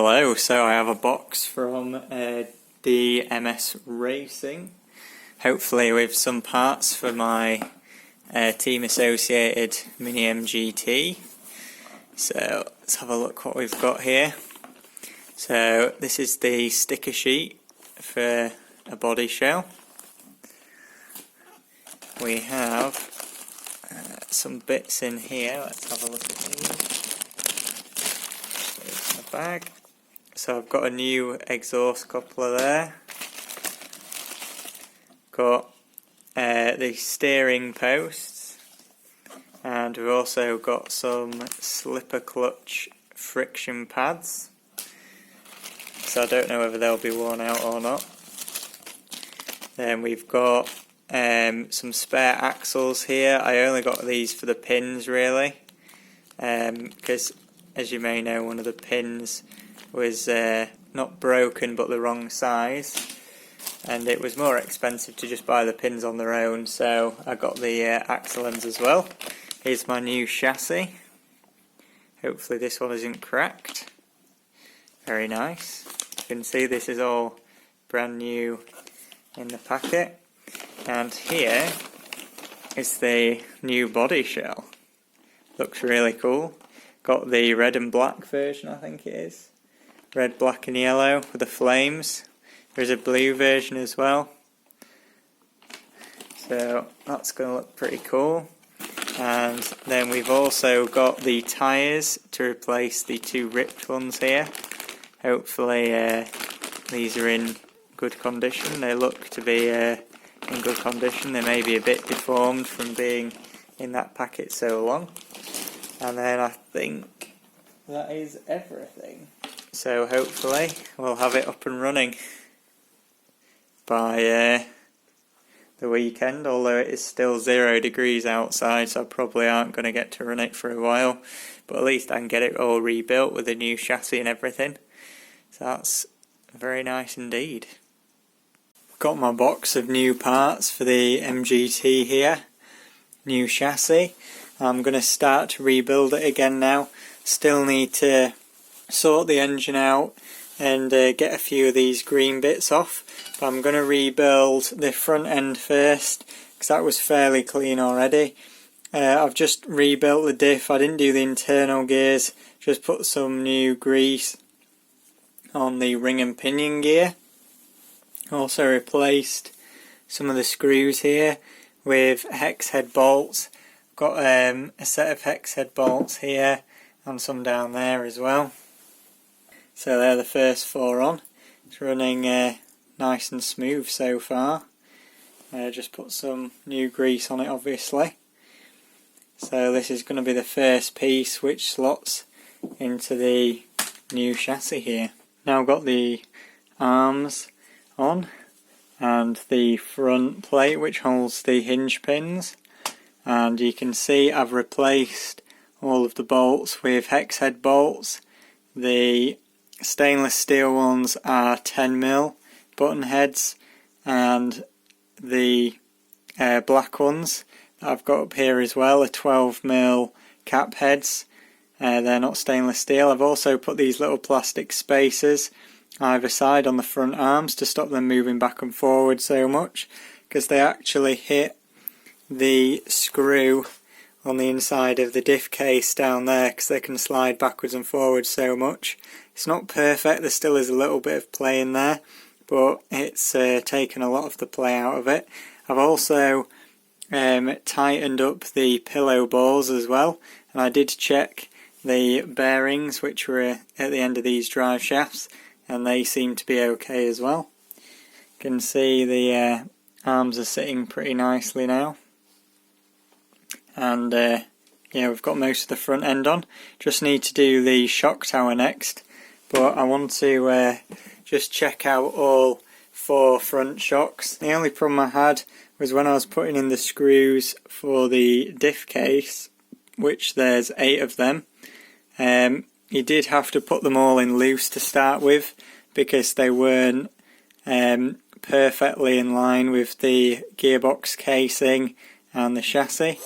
Hello, so I have a box from DMS Racing, hopefully with some parts for my team associated Mini MGT. So let's have a look what we've got here. So this is the sticker sheet for a body shell. We have some bits in here. Let's have a look at these. It's in the bag. So I've got a new exhaust coupler there. Got the steering posts, and we've also got some slipper clutch friction pads. So I don't know whether they'll be worn out or not. Then we've got some spare axles here. I only got these for the pins really, because as you may know, one of the pins was not broken but the wrong size, and it was more expensive to just buy the pins on their own, so I got the axle ends as well. Here's my new chassis. Hopefully this one isn't cracked. Very nice. You can see this is all brand new in the packet. And here is the new body shell. Looks really cool. Got the red and black version, I think it is. Red, black and yellow with the flames. There's a blue version as well. So that's going to look pretty cool. And then we've also got the tyres to replace the two ripped ones here. Hopefully these are in good condition. They look to be in good condition. They may be a bit deformed from being in that packet so long. And then I think that is everything. So hopefully we'll have it up and running by the weekend, although it is still 0 degrees outside, so I probably aren't going to get to run it for a while, but at least I can get it all rebuilt with a new chassis and everything. So that's very nice indeed. Got my box of new parts for the MGT here. New chassis. I'm going to start to rebuild it again now. Still need to sort the engine out and get a few of these green bits off. But I'm going to rebuild the front end first, because that was fairly clean already. I've just rebuilt the diff. I didn't do the internal gears, just put some new grease on the ring and pinion gear. Also replaced some of the screws here with hex head bolts. Got a set of hex head bolts here and some down there as well. So they're the first 4 on. It's running nice and smooth so far. Just put some new grease on it obviously. So this is going to be the first piece which slots into the new chassis here. Now I've got the arms on and the front plate which holds the hinge pins, and you can see I've replaced all of the bolts with hex head bolts. The stainless steel ones are 10mm button heads, and the black ones that I've got up here as well are 12mm cap heads. They're not stainless steel. I've also put these little plastic spacers either side on the front arms to stop them moving back and forward so much, because they actually hit the screw on the inside of the diff case down there, because they can slide backwards and forwards so much. It's not perfect, there still is a little bit of play in there, but it's taken a lot of the play out of it. I've also tightened up the pillow balls as well, and I did check the bearings which were at the end of these drive shafts, and they seem to be okay as well. You can see the arms are sitting pretty nicely now. And yeah, we've got most of the front end on. Just need to do the shock tower next, but I want to just check out all 4 front shocks. The only problem I had was when I was putting in the screws for the diff case, which there's 8 of them. You did have to put them all in loose to start with, because they weren't perfectly in line with the gearbox casing and the chassis.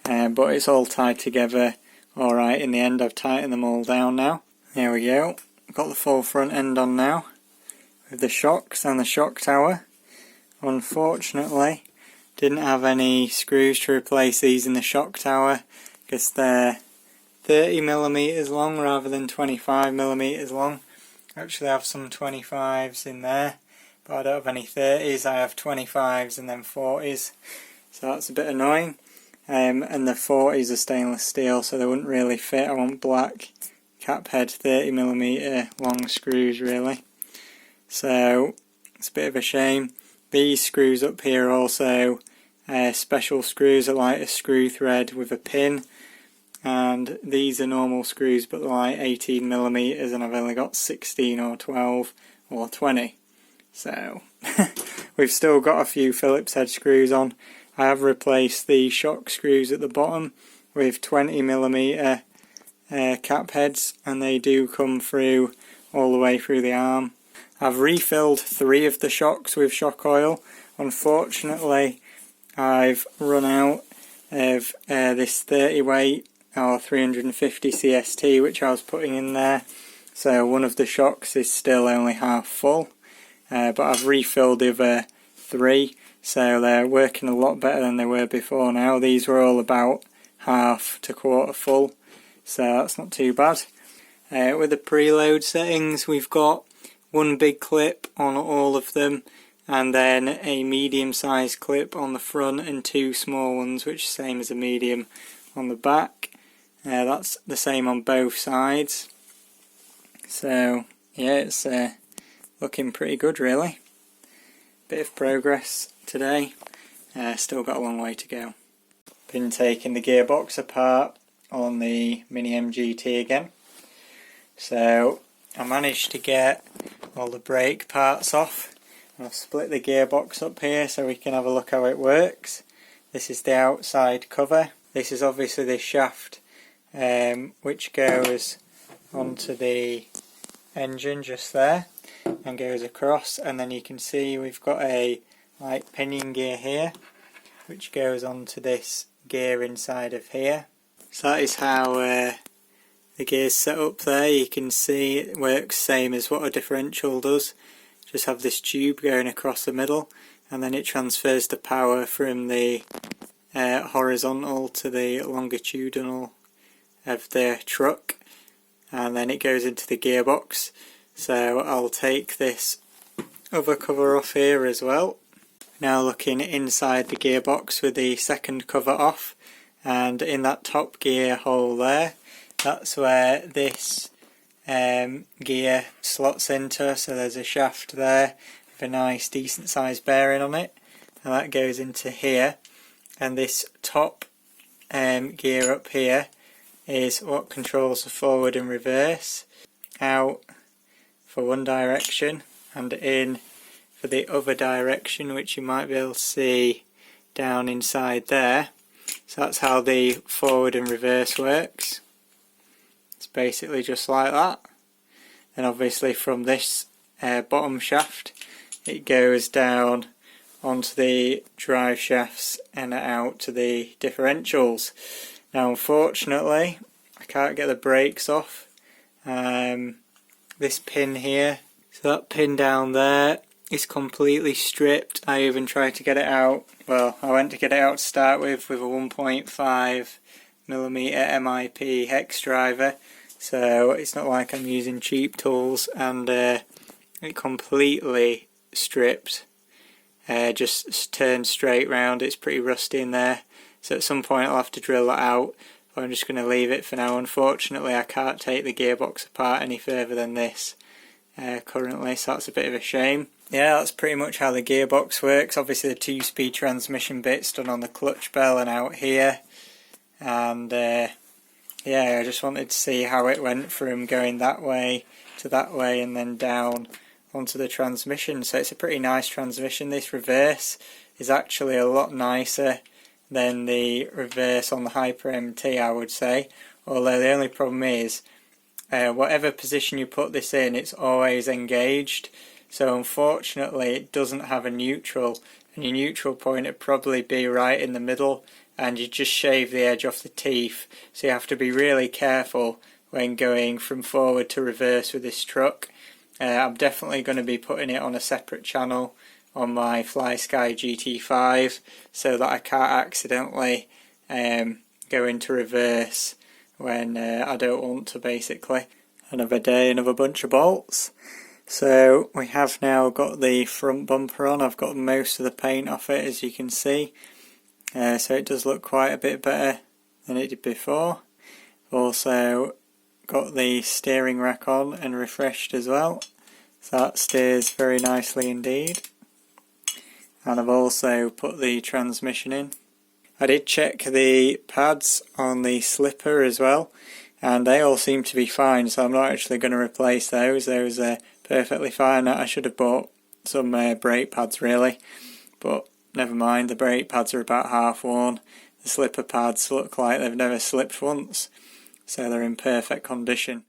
But it's all tied together alright in the end. I've tightened them all down now. There we go. got the full front end on now with the shocks and the shock tower. Unfortunately, didn't have any screws to replace these in the shock tower because they're 30mm long rather than 25mm long. Actually I have some 25s in there, but I don't have any 30s. I have 25s and then 40s, so that's a bit annoying. And the 40s are stainless steel, so they wouldn't really fit. I want black cap head 30mm long screws really, so it's a bit of a shame. These screws up here are also special screws, are like a screw thread with a pin, and these are normal screws but they're like 18mm, and I've only got 16 or 12 or 20, so we've still got a few Phillips head screws on. I have replaced the shock screws at the bottom with 20mm cap heads, and they do come through all the way through the arm. I've refilled 3 of the shocks with shock oil. Unfortunately, I've run out of this 30 weight or 350 CST which I was putting in there, so one of the shocks is still only half full, but I've refilled the other 3, so they're working a lot better than they were before now. These were all about half to quarter full, so that's not too bad. With the preload settings, we've got one big clip on all of them, and then a medium sized clip on the front and 2 small ones which are same as a medium on the back. That's the same on both sides, so yeah, it's looking pretty good really. Bit of progress today, still got a long way to go. Been taking the gearbox apart on the Mini MGT again, so I managed to get all the brake parts off. I've split the gearbox up here so we can have a look how it works. This is the outside cover. This is obviously the shaft which goes onto the engine just there and goes across, and then you can see we've got a like pinion gear here which goes onto this gear inside of here. So that is how the gear's set up there. You can see it works same as what a differential does. Just have this tube going across the middle, and then it transfers the power from the horizontal to the longitudinal of the truck, and then it goes into the gearbox. So I'll take this other cover off here as well. Now looking inside the gearbox with the second cover off, and in that top gear hole there, that's where this gear slots into. So there's a shaft there with a nice decent sized bearing on it, and that goes into here. And this top gear up here is what controls the forward and reverse. Out for one direction and in for the other direction, which you might be able to see down inside there. So that's how the forward and reverse works. It's basically just like that. And obviously from this bottom shaft it goes down onto the drive shafts and out to the differentials. Now unfortunately I can't get the brakes off this pin here, so that pin down there is completely stripped. I even tried to get it out, well I went to get it out to start with a 1.5mm MIP hex driver, so it's not like I'm using cheap tools, and it completely stripped, just turned straight round. It's pretty rusty in there, so at some point I'll have to drill that out, but I'm just going to leave it for now. Unfortunately I can't take the gearbox apart any further than this currently, so that's a bit of a shame. Yeah, that's pretty much how the gearbox works. Obviously the 2-speed transmission bit's done on the clutch bell and out here, and yeah, I just wanted to see how it went from going that way to that way and then down onto the transmission. So it's a pretty nice transmission. This reverse is actually a lot nicer than the reverse on the Hyper MT, I would say, although the only problem is whatever position you put this in, it's always engaged. So unfortunately it doesn't have a neutral, and your neutral point would probably be right in the middle, and you just shave the edge off the teeth, so you have to be really careful when going from forward to reverse with this truck. I'm definitely going to be putting it on a separate channel on my FlySky GT5 so that I can't accidentally go into reverse when I don't want to, basically. Another day, another bunch of bolts. So we have now got the front bumper on. I've got most of the paint off it, as you can see. So it does look quite a bit better than it did before. Also got the steering rack on and refreshed as well. So that steers very nicely indeed. And I've also put the transmission in. I did check the pads on the slipper as well, and they all seem to be fine, so I'm not actually going to replace those. Those are perfectly fine. I should have bought some brake pads really, but never mind, the brake pads are about half worn. The slipper pads look like they've never slipped once, so they're in perfect condition.